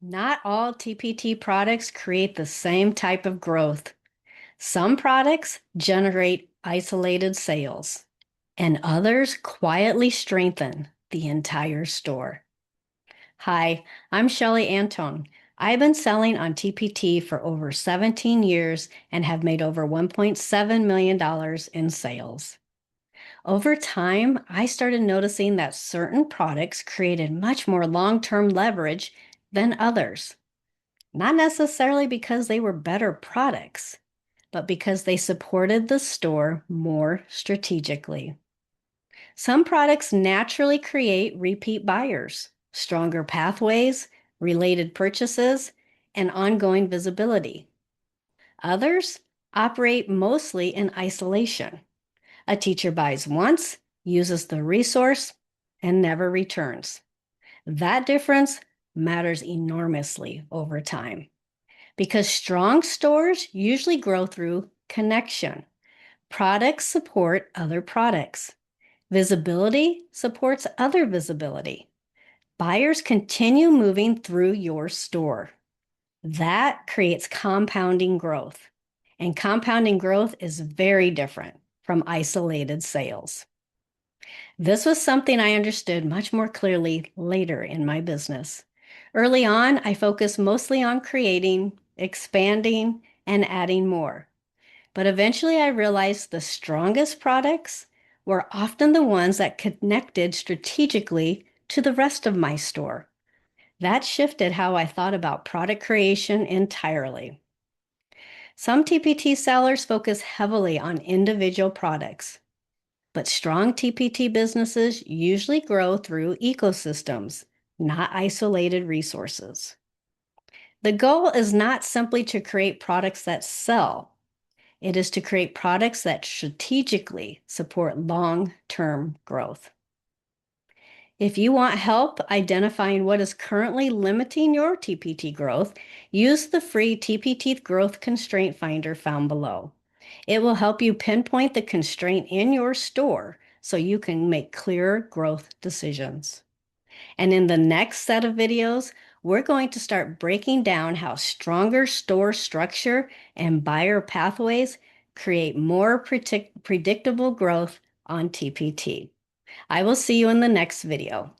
Not all TPT products create the same type of growth. Some products generate isolated sales, and others quietly strengthen the entire store. Hi, I'm Shelley Antone. I've been selling on TPT for over 17 years and have made over $1.7 million in sales. Over time, I started noticing that certain products created much more long-term leverage than others. Not necessarily because they were better products, but because they supported the store more strategically. Some products naturally create repeat buyers, stronger pathways, related purchases, and ongoing visibility. Others operate mostly in isolation. A teacher buys once, uses the resource, and never returns. That difference matters enormously over time because strong stores usually grow through connection. Products support other products. Visibility supports other visibility. Buyers continue moving through your store. That creates compounding growth. And compounding growth is very different from isolated sales. This was something I understood much more clearly later in my business. Early on, I focused mostly on creating, expanding, and adding more. But eventually I realized the strongest products were often the ones that connected strategically to the rest of my store. That shifted how I thought about product creation entirely. Some TPT sellers focus heavily on individual products, but strong TPT businesses usually grow through ecosystems, not isolated resources. The goal is not simply to create products that sell. It is to create products that strategically support long-term growth. If you want help identifying what is currently limiting your TPT growth, use the free TPT Growth Constraint Finder found below. It will help you pinpoint the constraint in your store so you can make clearer growth decisions. And in the next set of videos, we're going to start breaking down how stronger store structure and buyer pathways create more predictable growth on TPT. I will see you in the next video.